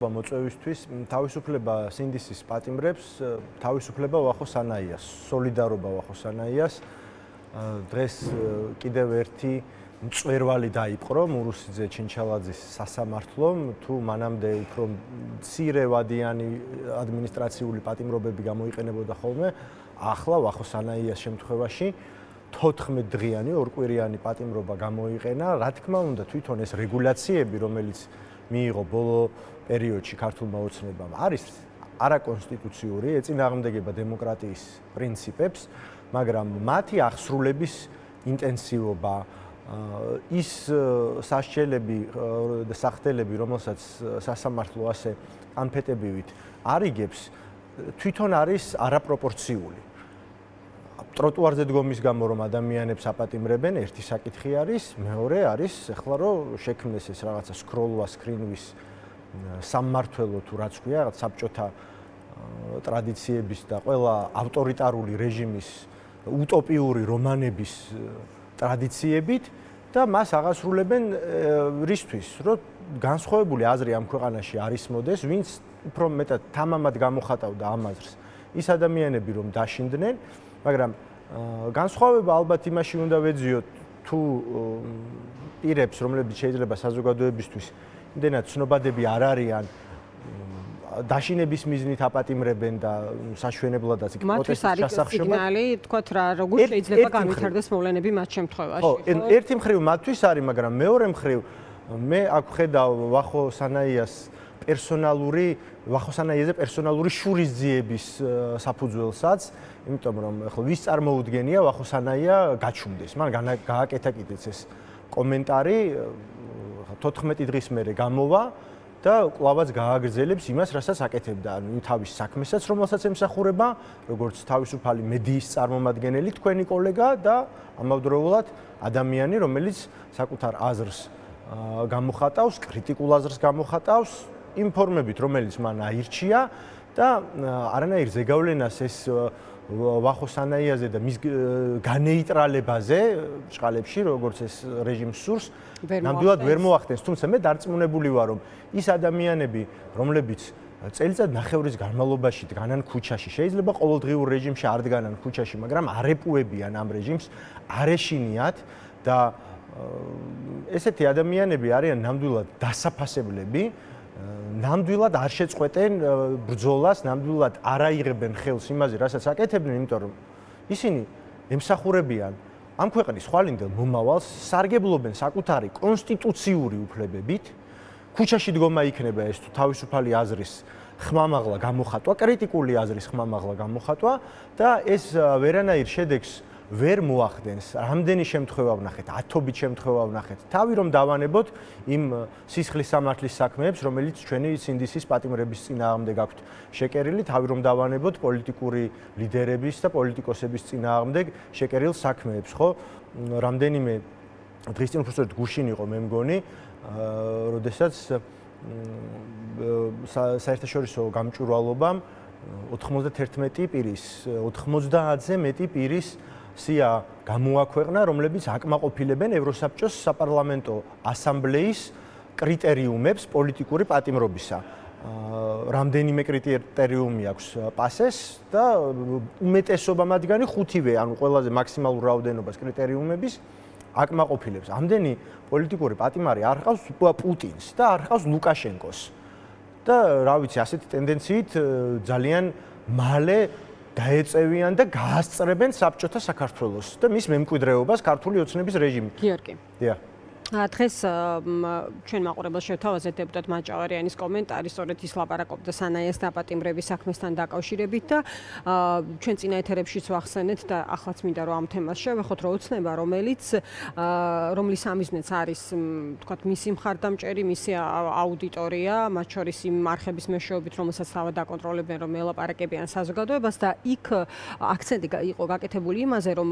მოწვევისთვის თავისუფლება სინდისის პატიმრებს, თავისუფლება ვახოს ანაიას, სოლიდარობა ვახოს ანაიას. დღეს კიდევ ერთი მწვერვალი დაიპყრო მურუსიძე ჩინჩალაძის სასამართლომ, თუ მანამდე უფრო მცირე ვადიანი ადმინისტრაციული პატიმრობები გამოიყენებოდა ხოლმე, ახლა ვახოს ანაიას შემთხვევაში 14 დღიანი, ორკვირიანი პატიმრობა გამოიყენა. Რა თქმა უნდა, თვითონ ეს რეგულაციები, რომელიც მიიღო ბოლო პერიოდში ქართულმა ოცნებამ, არის არაკონსტიტუციური, ეწინააღმდეგება დემოკრატიის პრინციპებს, მაგრამ მათი აღსრულების ინტენსივობა, ის სასჯელები და სახდელები, რომელსაც სასამართლო ასე კანფეტებივით არიგებს, თვითონ არის არაპროპორციული. ტროტუარზე დგომის გამო რომ ადამიანებს აპატიმრებენ, ერთი საკითხი არის, მეორე არის ახლა რომ შექმნეს ეს რაღაცა სკროლვა, სკრინვის სამმართველო თუ რაც ქვია, რაღაც საბჭოთა ტრადიციების და ყველა ავტორიტარული რეჟიმის უტოპიური რომანების ტრადიციებით და მას აღასრულებენ რისთვის, რომ განსხვავებული აზრი ამ ქვეყანაში არის მოდეს, ვინც უფრო მეტად თამამად გამოხატავდა ამ აზრს. ის ადამიანები რომ დაშინდნენ, მაგრამ განსხვავება ალბათ იმაში უნდა ვეძიოთ, თუ პირებს, რომლებიც შეიძლება საზოგადოებისთვის იმდენად ცნობადები არ არიან, დაშინების მიზნით აპატიმრებენ და საშვენებლადაც პროტესტის ჩასახშობად. მათთვის არის სიგნალი, თქვათ რა, როგორ შეიძლება განვითარდეს მოვლენები მათ შემთხვევაში. ხო, ერთი მხრივ მათთვის არის, მაგრამ მეორე მხრივ მე აქ ვხედავ ვახოს ანაიას პერსონალური შურისძიების საფუძველსაც, იმიტომ რომ ახლა ვის წარმოუდგენია ვახოს ანაია გაჩუმდეს. მან გააკეთა კიდეც ეს კომენტარი 14 დღის მერე გამოვა და კლავაც გააგრძელებს იმას, რასაც აკეთებდა თავის საქმესაც, რომელსაც ემსახურება, როგორც თავისუფალი მედიის წარმომადგენელი, თქვენი კოლეგა და ამავდროულად ადამიანი, რომელიც საკუთარ აზრს გამოხატავს, კრიტიკულ აზრს გამოხატავს, ინფორმებით, რომელიც მან აირჩია და არანაირ ზეგავლენას ეს ვახოს ანაიაზე და მის განეიტრალებაზე ჭყალებში, როგორც ეს რეჟიმს სურს, ნამდვილად ვერ მოახდენს. თუმცა მე დარწმუნებული ვარ, რომ ის ადამიანები, რომლებიც წელიწად ნახევრის განმავლობაში დგანან ქუჩაში, შეიძლება ყოველდღიურ რეჟიმში არ დგანან ქუჩაში, მაგრამ არეპუებიან ამ რეჟიმს, არეშინიათ და ესეთი ადამიანები არიან ნამდვილად დასაფასებლები, ნამდვილად არ შეწყვეტენ ბრძოლას, ნამდვილად არ აიღებენ ხელს იმაზე, რასაც აკეთებდნენ, იმიტომ რომ ისინი ემსახურებიან ამ ქვეყნის ხვალინდელ მომავალს, სარგებლობენ საკუთარი კონსტიტუციური უფლებებით. ქუჩაში დგომა იქნება ეს თუ თავისუფალი აზრის ხმამაღლა გამოხატვა, კრიტიკული აზრის ხმამაღლა გამოხატვა და ეს ვერანაირ შედეგს ვერ მოახდენს. რამდენი შემთხვევა ვნახეთ, ათობით შემთხვევა ვნახეთ. თავი რომ დავანებოთ იმ სისხლის სამართლის საქმეებს, რომელიც ჩვენი სინდისის პატიმრების წინააღმდეგ აქვთ შეკერილი, თავი რომ დავანებოთ პოლიტიკური ლიდერების და პოლიტიკოსების წინააღმდეგ შეკერილ საქმეებს, ხო? რამდენიმე დღის წინ უბრალოდ გუშინ იყო მე მგონი, როდესაც საერთაშორისო გამჭვირვალობამ 91 პირის, 90-ზე მეტი პირის სია გამოაქვეყნა, რომლებიც აკმაყოფილებენ ევროსაბჭოს საპარლამენტო ასამბლეის კრიტერიუმებს პოლიტიკური პატიმრობისა. რამდენიმე კრიტერიუმი აქვს პასეს და უმეტესობა მათგანი 5-ვე, ანუ ყველაზე მაქსიმალურ რაოდენობას კრიტერიუმების აკმაყოფილებს. ამდენი პოლიტიკური პატიმარი არ ჰყავს პუტინს და არ ჰყავს ლუკაშენკოს. და რა ვიცი, ასეთი ტენდენციით ძალიან მალე დაეწევიან და გაასწრებენ საბჭოთა საქართველოს და მის მემკვიდრეობას ქართული ოცნების რეჟიმი. გიორგი. დიახ. დღეს ჩვენ მაყურებელს შევთავაზეთ დეპუტატ მაჭავარიანის კომენტარი, სწორედ ის ლაპარაკობდა სანაიას დაპატიმრების საქმესთან დაკავშირებით და ჩვენ წინა ეთერებშიც ვახსენეთ და ახლაც მინდა რომ ამ თემას შევეხოთ, რომ ოცნება, რომლის ამიზნეც არის, თქვათ, მისი მხარდამჭერი, მისი აუდიტორია, მათ შორის იმ არხების მეშვეობით, რომელსაც თავად დაკონტროლებენ, რომ ელაპარაკებიან საზოგადოებას და იქ აქცენტი იყო გაკეთებული იმაზე, რომ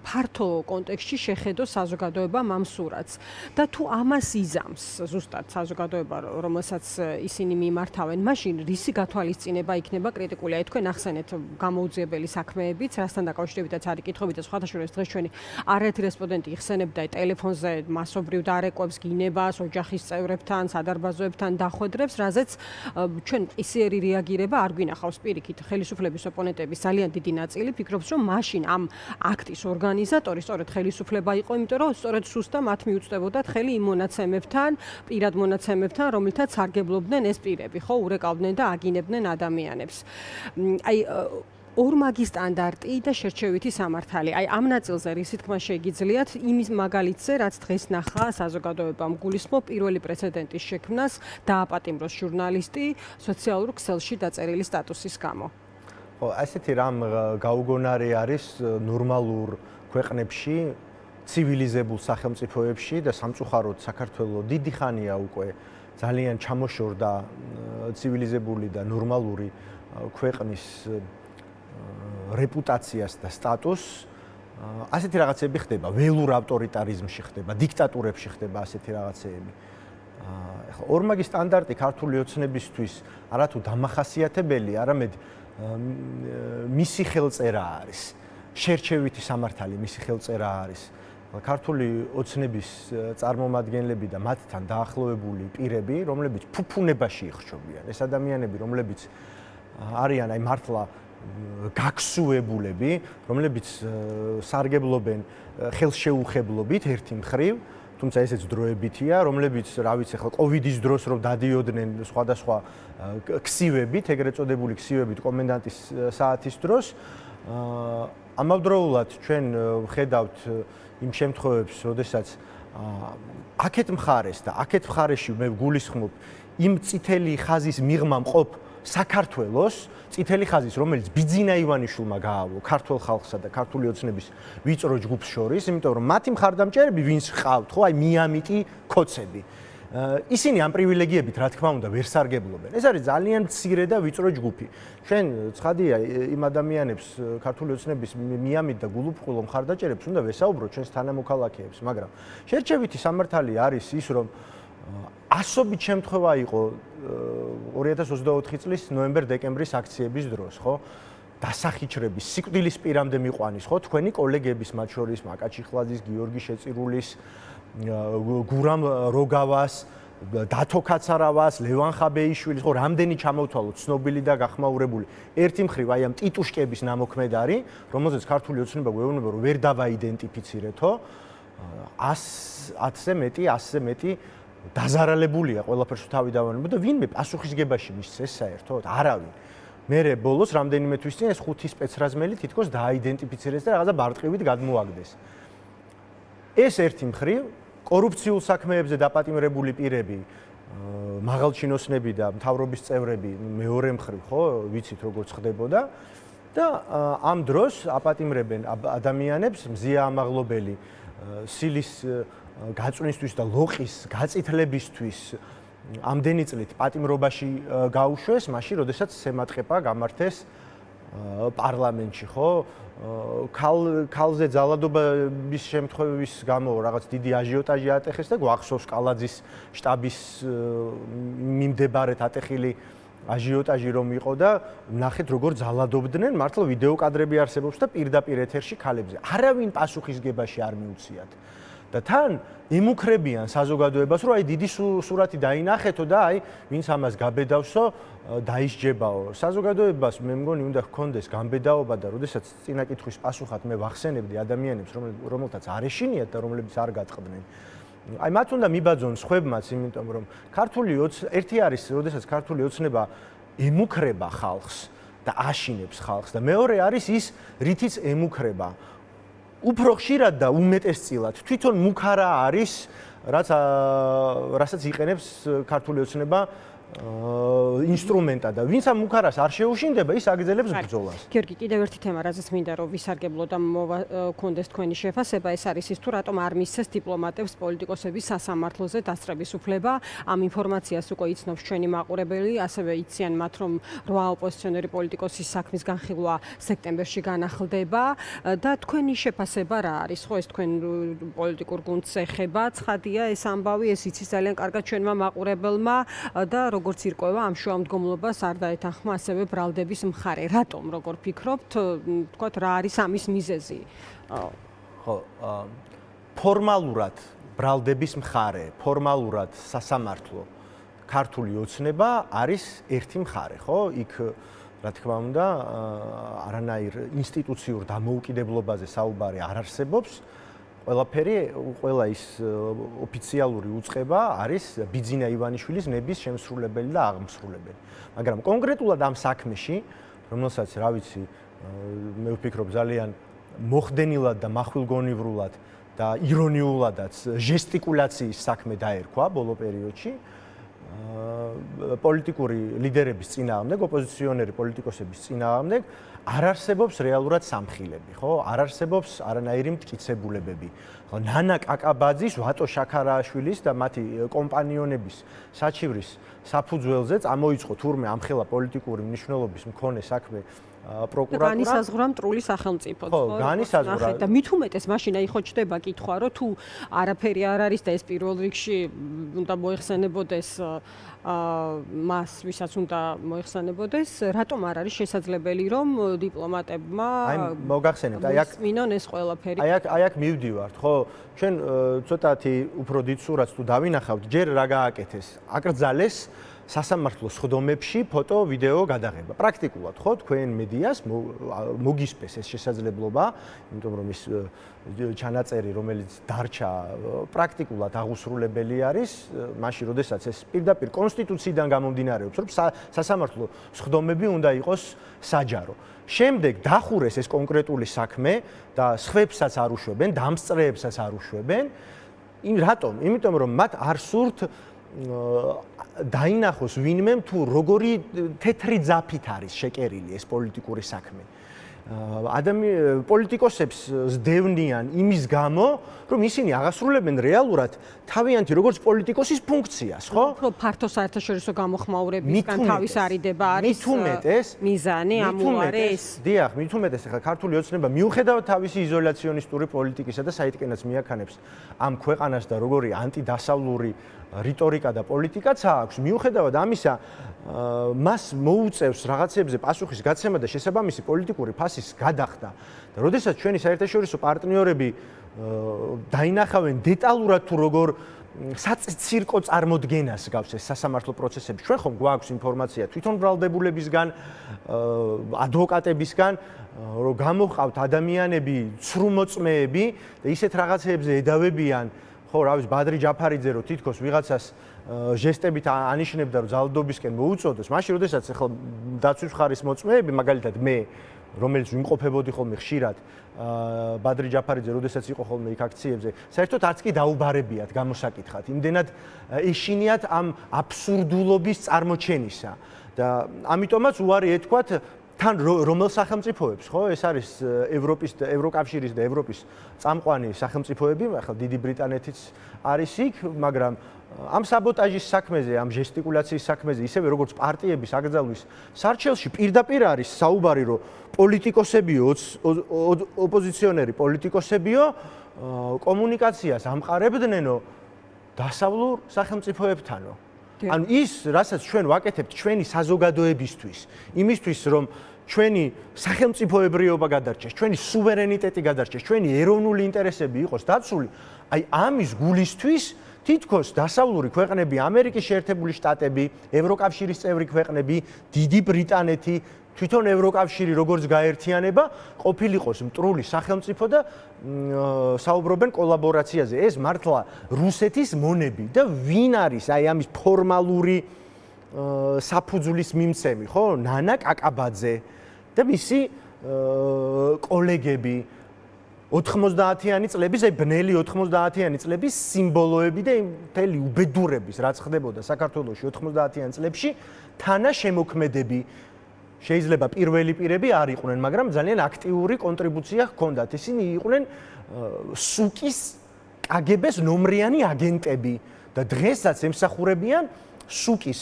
ფართო კონტექსტში შეხედოს საზოგადოება ამ სურათს. თემასაც და თუ ამას იზამს ზუსტად საზოგადოება, რომელსაც ისინი მიმართავენ, მაშინ რისი გათვალისწინება იქნება კრიტიკული? აი თქვენ ახსენეთ გამოუძიებელი საქმეებიც, რასთან დაკავშირებითაც არის კითხვები და სხვათა შორის დღეს ჩვენი არაერთი რესპონდენტი იხსენებდა ტელეფონზე მასობრივ დარეკვებს, გინებას, ოჯახის წევრებთან, სადარბაზოებთან დახვედრებს, რაზეც ჩვენ ისიერი რეაგირება არ გვინახავს პირიქით. ხელისუფლების ოპონენტების ძალიან დიდი ნაწილი ფიქრობს, რომ მაშინ ამ აქტის ორგანიზატორი სწორედ ხელისუფლება იყო, იმიტომ რომ სწორედ სუსტა მათ მიუწვდებოდათ ხელი იმ მონაცემებთან, პირად მონაცემებთან, რომელთაც სარგებლობდნენ ეს პირები, ხო, ურეკავდნენ და აგინებდნენ ადამიანებს. აი ორმაგი სტანდარტი და შერჩევითი სამართალი. აი ამ ნაწილზე რისი თქმა შეგიძლიათ იმის მაგალითზე, რაც დღეს ნახა საზოგადოებამ გულისხმობ პირველი პრეცედენტის შექმნას დააპატიმროს ჟურნალისტი სოციალურ ქსელში დაწერილი სტატუსის გამო. ხო, ასეთი რამ გაუგონარი არის ნორმალურ ქვეყნებში, ცივილიზებულ სახელმწიფოებში და სამწუხაროდ საქართველოს დიდი ხანია უკვე ძალიან ჩამოშორდა ცივილიზებული და ნორმალური ქვეყნის რეპუტაციას და სტატუსს. ასეთი რაღაცები ხდება, ველურ ავტორიტარიზმში ხდება, დიქტატურებში ხდება ასეთი რაღაცეები. ეხლა ორმაგი სტანდარტი ქართული ოცნებისთვის არათუ დამახასიათებელი, არამედ მისი ხელწერა არის. შერჩევითი სამართალი მისი ხელწერა არის. ქართული ოცნების წარმომადგენლები და მათთან დაახლოებული პირები, რომლებიც ფუფუნებაში იხშობიან. ეს ადამიანები, რომლებიც არიან აი მართლა გაქსუებულები, რომლებიც სარგებლობენ ხელშეუხებლობით ერთი მხრივ, თუმცა ესეც დროებითია, რომლებიც, რა ვიცი, ახლა კოვიდის დროს რომ დადიოდნენ სხვადასხვა ქსივებით, ეგრეთ წოდებული ქსივებით კომენდანტის საათის დროს, ამავდროულად ჩვენ ვხედავთ იმ შემთხვევებს, როდესაც აქეთ მხარეს და აქეთ მხარეში მე ვგულისხმობ იმ წითელი ხაზის მიღმა მყოფ საქართველოს წითელი ხაზის, რომელიც ბიძინა ივანიშვილმა გაავლო ქართულ ხალხსა და ქართული ოცნების ვიწრო ჯგუფს შორის, იმიტომ რომ მათი მხარდამჭერები ვინც ჰყავთ, ხო, აი მიამიტი ქოცები. ისინი ამ პრივილეგიებით, რა თქმა უნდა, ვერ სარგებლობენ. ეს არის ძალიან მცირე და ვიწრო ჯგუფი. ჩვენ ცხადია იმ ადამიანებს ქართული ოცნების მიამიტ და გულუბრყვილო მხარდაჭერებს უნდა ვესაუბროთ ჩვენს თანამოქალაქეებს, მაგრამ შერჩევითი სამართალი არის ის, რომ ასობით შემთხვევა იყო 2024 წლის ნოემბერ-დეკემბრის აქციების დროს, ხო? დასახიჩრების, სიკვდილის პირამდე მიყვანის, ხო? თქვენი კოლეგების, მათ შორის მაკა ჩიხლაძის, გიორგი შეწირულის, გურამ როგავას, დათო კაცარავას, ლევან ხაბეიშვილის, ხო, რამდენი ჩამოვთვალოთ, ცნობილი და გახმაურებული. ერთი მხრივ აი ამ ტიტუშკების ნამოქმედარი, რომელზეც ქართული ოცნება გვეუბნება, რომ ვერ დავაიდენტიფიცირეთო, 100-ზე მეტი დაზარალებულია ყველაფერს თავი დავანება და ვინმე პასუხისგებაში მისცეს ეს საერთოდ არავინ. მერე ბოლოს რამდენიმე თვის წინ ეს 5 სპეცრაზმელი თითქოს დააიდენტიფიცირეს და რაღაცა ბარტყივით გადმოაგდეს. ეს ერთი მხრივ კორუფციულ საქმეებზე დაპატიმრებული პირები, მაღალჩინოსნები და მთავრობის წევრები მეორე მხრივ, ხო, ვიცით როგორც ხდებოდა და ამ დროს აპატიმრებენ ადამიანებს მზია ამაღლობელი სილის გაწვნისთვის და ლოყის გაწითლებისთვის ამდენი წლით პატიმრობაში გაუშვეს, მაშინ როდესაც სემატყეპა გამართეს პარლამენტში, ხო? ქალზე ძალადობის შემთხვევების გამო რაღაც დიდი აჟიოტაჟი ატეხეს და გვახსოვს კალაძის შტაბის მიმდებარედ ატეხილი აჟიოტაჟი რომ იყო და ნახეთ როგორ ძალადობდნენ, მართლა ვიდეო კადრები არსებობს და პირდაპირ ეთერში ქალებზე. არავინ პასუხისგებაში არ მიუციათ. და თან იმუქრებიან საზოგადოებას, რომ აი დიდი სურათი დაინახეთო და აი ვინც ამას გაბედავსო, დაისჯებაო. საზოგადოებას მე მგონი უნდა ჰქონდეს გამბედაობა და როდესაც წინა კითხვის პასუხად მე ვახსენებდი ადამიანებს, რომელთაც არ ეშინიათ და რომლებიც არ გატყდნენ. აი მათ უნდა მიბაძონ სხვებმაც, იმიტომ რომ ერთი არის, როდესაც ქართული ოცნება ემუქრება ხალხს და აშინებს ხალხს და მეორე არის ის, რითიც ემუქრება. უფრო ხშირად და უმეტესწილად თვითონ მუქარა არის, რასაც იყენებს ქართული ოცნება ინსტრუმენტად და ვინც ამ მუქარას არ შეუშინდება, ის აგრძელებს ბრძოლას. გიორგი, კიდევ ერთი თემა, რაზეც მინდა რომ ვისარგებლო და მოვაქონდეს თქვენი შეფასება, ეს არის ის თუ რატომ არ მისცეს დიპლომატებს პოლიტიკოსების სასამართლოზე დასწრების უფლება. ამ ინფორმაციას უკვე იცნობს ჩვენი მაყურებელი, ასევე იციან მათ, რომ 8 ოპოზიციონერი პოლიტიკოსის საქმის განხილვა სექტემბერში განახლდება და თქვენი შეფასება რა არის? ხო, ეს თქვენ პოლიტიკურ გუნდს ეხება, ცხადია ეს ამბავი, ეს იცის ძალიან კარგად ჩვენმა მაყურებელმა და როგორც ირკვევა ამ შუამდგომლობას არ დაეთანხმა ასევე ბრალდების მხარე. რატომ, როგორ ფიქრობთ, თქვათ რა არის ამის მიზეზი? ხო, ფორმალურად ბრალდების მხარე, ფორმალურად სასამართლო ქართული ოცნება არის ერთი მხარე, ხო? იქ რა თქმა უნდა, არანაირ ინსტიტუციურ დამოუკიდებლობაზე საუბარი არ არსებობს. ყველა ის ოფიციალური უწყება არის ბიძინა ივანიშვილის ნების შემსრულებელი და აღმსრულებელი. მაგრამ კონკრეტულად ამ საქმეში, რომელსაც რა ვიცი, მე ვფიქრობ ძალიან მოხდენილად და מחვილგონივრულად და ირონიულადაც ჟესტიკულაციის საქმე დაერქვა ბოლო პერიოდში, პოლიტიკური ლიდერების წინააღმდეგ, ოპოზიციონერი პოლიტიკოსების წინააღმდეგ არ არსებობს რეალურად სამხილები, ხო? არ არსებობს არანაირი მტკიცებულებები. ხო, ნანა კაკაბაძის, ვატო შაქარაშვილის და მათი კომპანიონების საჩივრის საფუძველზე წამოიწყო თურმე ამხელა პოლიტიკური მნიშვნელობის მქონე საქმე პროკურატურა. განისაზღვრა მტრული სახელმწიფო, ხო, განისაზღვრა. და მით უმეტეს მაშინ აი ხო ჩდება კითხვა, რომ თუ არაფერი არ არის და ეს პირველ რიგში უნდა მოიხსენებოდეს მას, ვისაც უნდა მოიხსენებოდეს, რატომ არ არის შესაძლებელი, რომ დიპლომატებმა მოგახსენებთ, აი აქ მინონ ეს ყველაფერი. აი აქ მივდივართ, ხო? ჩვენ ცოტათი უფრო დიდ სურათს თუ დავინახავთ, ჯერ რა გააკეთეს? აკრძალეს სასამართლოს ხდომებში ფოტო, ვიდეო გადაღება. პრაქტიკულად, ხო, თქვენ მედიას მოგისპეს ეს შესაძლებლობა, იმიტომ რომ ის ჩანაწერი, რომელიც დარჩა, პრაქტიკულად აღუსრულებელი არის, მაშინ, როდესაც ეს პირდაპირ კონსტიტუციიდან გამომდინარეობს, რომ სასამართლო ხდომები უნდა იყოს საჯარო. შემდეგ დახურეს ეს კონკრეტული საქმე და სხვებსაც არ უშვებენ, დამსწრეებსაც არ უშვებენ. რატომ? იმიტომ რომ მათ არ სურთ დაინახოს ვინმე თუ როგორი თეთრი ძაფით არის შეკერილი ეს პოლიტიკური საქმე. პოლიტიკოსებს ზდევნიან იმის გამო, რომ ისინი აღასრულებენ რეალურად თავიანთი როგორც პოლიტიკოსის ფუნქციას, ხო? უფრო ფართო საერთაშორისო გამოხმაურებისგან თავის არიდება არის მიზანი, ამუარი ეს. დიახ, მით უმეტეს ახლა ქართული ოცნება მიუხედავად თავისი იზოლაციონისტური პოლიტიკისა და საიდკენაც მიაქანებს ამ ქვეყანას და როგორი ანტიდასავლური რიტორიკა და პოლიტიკაც აქვს, მიუხედავად ამისა, მას მოუწევს რაღაცებზე პასუხის გაცემა და შესაბამისი პოლიტიკური ფასის გადახდა. და როდესაც ჩვენი საერთაშორისო პარტნიორები დაინახავენ დეტალურად თუ როგორ საწირკო წარმოდგენას გავს ეს სასამართლო პროცესები, ჩვენ ხომ გვაქვს ინფორმაცია თვითონ ბრალდებულებისგან, ადვოკატებისგან, რომ გამოჰყავთ ადამიანები, ცრუმოწმეები და ისეთ რაღაცეებზე ედავებიან, ხო, რა ვიცი, ბადრი ჯაფარიძე რო თითქოს ვიღაცას ჟესტებით ანიშნებდა რომ ძალადობისკენ მოუწოდოს, მაშინ როდესაც ახლა დაცვის მხარის მოწმეები, მაგალითად მე, რომელიც ვიმყოფებოდი ხოლმე ხშირად ბადრი ჯაფარიძე, როდესაც იყო ხოლმე იქ აქციებზე, საერთოდ არც კი დაუბარებიათ გამოსაკითხად. იმდენად ეშინიათ ამ აბსურდულობის წარმოჩენისა და ამიტომაც უარი ეთქვათ თან რომელ სახელმწიფოებს, ხო? ეს არის ევროპის და ევროკავშირის და ევროპის წამყვანი სახელმწიფოები, ახლა დიდი ბრიტანეთიც არის იქ, მაგრამ ამ საბოტაჟის საქმეზე, ამ ჟესტიკულაციის საქმეზე, ისევე როგორც პარტიების აკრძალვის სარჩელში პირდაპირ არის საუბარი, რომ პოლიტიკოსებიო, ოპოზიციონერი პოლიტიკოსებიო კომუნიკაციას ამყარებდნენო დასავლურ სახელმწიფოებთანო. ანუ ის, რასაც ჩვენ ვაკეთებთ ჩვენი საზოგადოებისთვის, იმისთვის, რომ ჩვენი სახელმწიფოებრიობა გადარჩეს, ჩვენი სუვერენიტეტი გადარჩეს, ჩვენი ეროვნული ინტერესები იყოს დაცული, აი ამის გულისთვის თითქოს დასავლური ქვეყნები, ამერიკის შეერთებული შტატები, ევროკავშირის წევრი ქვეყნები, დიდი ბრიტანეთი, თვითონ ევროკავშირი როგორც გაერთიანება, ყოფილიყოს მტრული სახელმწიფო და საუბრობენ კოლაბორაციაზე. ეს მართლა რუსეთის მონები და ვინ არის აი ამის ფორმალური საფუძვლის მიმცემი, ხო? ნანა კაკაბაძე და მისი კოლეგები. 90-იანი წლების, აი ბნელი 90-იანი წლების სიმბოლოები და მთელი უბედურების, რაც ხდებოდა საქართველოში 90-იან წლებში, თანაშემოქმედები შეიძლება პირველი პირები არ იყვნენ, მაგრამ ძალიან აქტიური კონტრიბუცია ჰქონდათ. ისინი იყვნენ სუკის კგბ-ს ნომრიანი აგენტები და დღესაც ემსახურებიან სუკის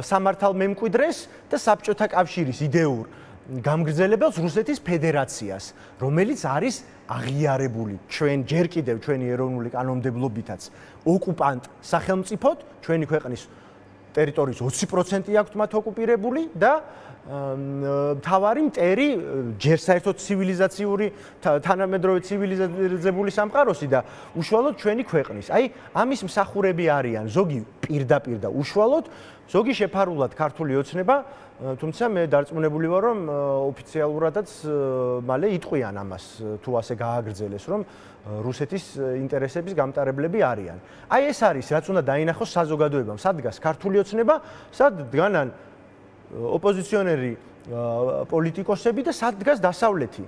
სამართალმემკვიდრეს და საბჭოთა კავშირის იდეურ გამგრძელებელს რუსეთის ფედერაციას, რომელიც არის აღიარებული ჩვენ ჯერ კიდევ ჩვენი ეროვნული კანონმდებლობითაც ოკუპანტ სახელმწიფოდ, ჩვენი ქვეყნის ტერიტორიის 20% აქვს მათ ოკუპირებული და მთავარი მტერი ჯერ საერთოდ ცივილიზაციური თანამედროვე ცივილიზებული სამყაროსი და უშუალოდ ჩვენი ქვეყნის. აი ამის მსახურები არიან ზოგი პირდაპირ და უშუალოდ, ზოგი შეფარულად ქართული ოცნება, თუმცა მე დარწმუნებული ვარ, რომ ოფიციალურადაც მალე იტყვიან ამას, თუ ასე გააგრძელეს, რომ რუსეთის ინტერესების გამტარებლები არიან. აი ეს არის, რაც უნდა დაინახოს საზოგადოებამ, სად დგას ქართული ოცნება, სად დგანან ოპოზიციონერი პოლიტიკოსები და სად დგას დასავლეთი.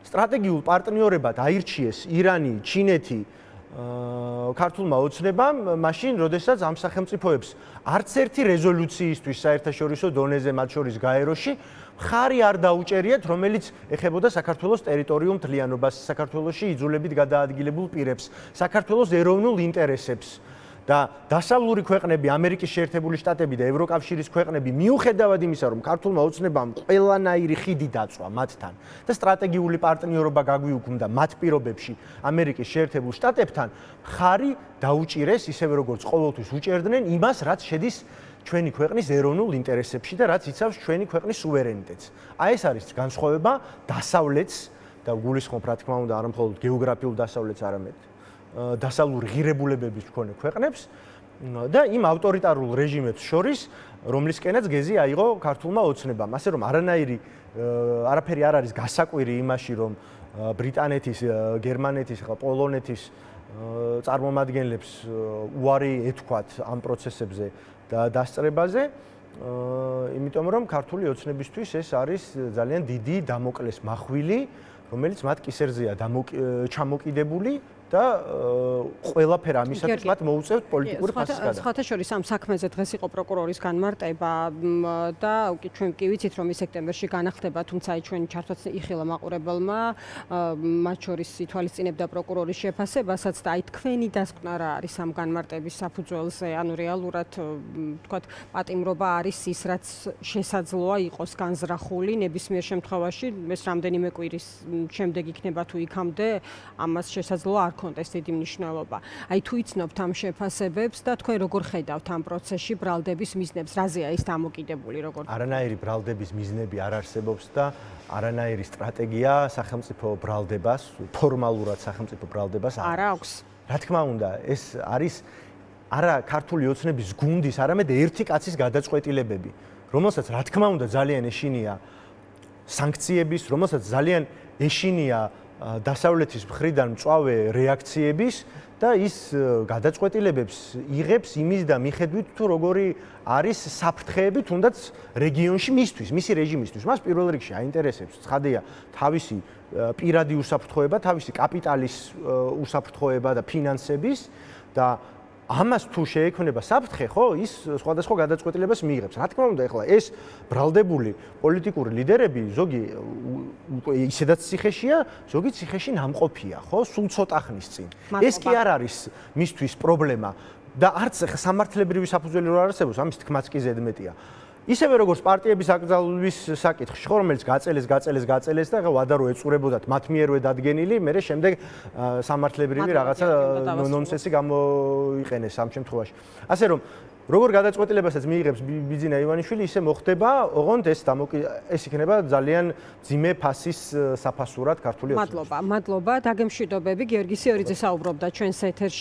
სტრატეგიულ პარტნიორებად აირჩიეს ირანი, ჩინეთი ქართულმა ოცნებამ, მაშინ, როდესაც ამ სახელმწიფოებს არც ერთი რეზოლუციისთვის საერთაშორისო დონეზე, მათ შორის გაეროში, მხარი არ დაუჭერიათ, რომელიც ეხებოდა საქართველოს ტერიტორიულ მთლიანობას, საქართველოში იძულებით გადაადგილებულ პირებს, საქართველოს ეროვნულ ინტერესებს. და დასავლური ქვეყნები, ამერიკის შეერთებული შტატები და ევროკავშირის ქვეყნები მიუხედავად იმისა, რომ ქართულმა ოცნებამ ყველანაირი ხიდი დაწვა მათთან და სტრატეგიული პარტნიორობა გაგვიუქმდა მათ პირობებში ამერიკის შეერთებულ შტატებთან, მხარი დაუჭირეს ისევე როგორც ყოველთვის უჭერდნენ იმას, რაც შედის ჩვენი ქვეყნის ეროვნულ ინტერესებში და რაც იცავს ჩვენი ქვეყნის სუვერენიტეტს. აი ეს არის განსხვავება დასავლეთს და გულისხმობ რა თქმა უნდა არა მხოლოდ გეოგრაფიულ დასავლეთს, არამედ დასავლური ღირებულებების მქონე ქვეყნებს და იმ ავტორიტარულ რეჟიმებს შორის, რომლისკენაც გეზი აიღო ქართულმა ოცნებამ. ასე რომ არაფერი არ არის გასაკვირი იმაში, რომ ბრიტანეთის, გერმანეთის, პოლონეთის წარმომადგენლებს უარი ეთქვათ ამ პროცესებზე და დასწრებაზე, იმიტომ რომ ქართული ოცნებისთვის ეს არის ძალიან დიდი დამოკლეს მახვილი, რომელიც მათ კისერზეა ჩამოკიდებული და ყველაფერ ამისათვის მათ მოუწევთ პოლიტიკური ფასის გადახდა. სხვათა შორის ამ საქმეზე დღეს იყო პროკურორის განმარტება და ჩვენ კი ვიცით, რომ ის სექტემბერში განახდება, თუმცა ჩვენი ჩართვაც იხილა მაყურებელმა, მათ შორის ითვალისწინებდა პროკურორის შეფასებასაც და აი თქვენი დასკვნა რა არის ამ განმარტების საფუძველზე, ანუ რეალურად თქვათ პატიმრობა არის ის, რაც შესაძლოა იყოს განზრახული ნებისმიერ შემთხვევაში, ეს რამდენიმე კვირის შემდეგ იქნება თუ იქამდე, ამას შესაძლოა არ კონტეს დიდი მნიშვნელობა. აი თუ იცნობთ ამ შეფასებებს და თქვენ როგორ ხედავთ ამ პროცესში ბრალდების მიზნებს, რაზეა ის დამოკიდებული, როგორ? არანაირი ბრალდების მიზნები არ არსებობს და არანაირი სტრატეგია სახელმწიფო ბრალდებას, ფორმალურად სახელმწიფო ბრალდებას არ აქვს. რა თქმა უნდა, ეს არის არა ქართული ოცნების გუნდის, არამედ ერთი კაცის გადაწყვეტილებები, რომელსაც რა თქმა უნდა ძალიან ეშინია სანქციების, რომელსაც ძალიან ეშინია დასავლეთის მხრიდან მწვავე რეაქციების და ის გადაწყვეტილებებს იღებს იმის და მიხედვით თუ როგორი არის საფრთხეები თუნდაც რეგიონში მისთვის, მისი რეჟიმისთვის. მას პირველ რიგში აინტერესებს ცხადია თავისი პირადი უსაფრთხოება, თავისი კაპიტალის უსაფრთხოება და ფინანსების და ამას თუ შეექმნება საფრთხე, ხო, ის სხვადასხვა გადაწყვეტილებას მიიღებს. რა თქმა უნდა, ეხლა ეს ბრალდებული პოლიტიკური ლიდერები, ზოგი ისედაც ციხეშია, ზოგი ციხეში ნამყოფია, ხო, სულ ცოტა ხნის წინ. ეს კი არ არის მისთვის პრობლემა და არც სამართლებრივი საფუძველი რო არსებობს, ამის თქმაც კი ზედმეტია. ისევე როგორც პარტიების აკრძალვის საკითხში, ხო, რომელიც გაწელეს და ვადარო ეწურებოდათ მათ მიერვე დადგენილი, მერე შემდეგ სამართლებრივი რაღაცა ნონსენსი გამოიყენეს ამ შემთხვევაში. ასე რომ როგორ გადაწყვეტილებასაც მიიღებს ბიძინა ივანიშვილი, ისე მოხდება, ოღონდ ეს იქნება ძალიან ძიმე ფასის საფასურად ქართული ოცნებისთვის. მადლობა, დაგემშვიდობები, გიორგი სიორიძე საუბრობდა ჩვენს ეთერში.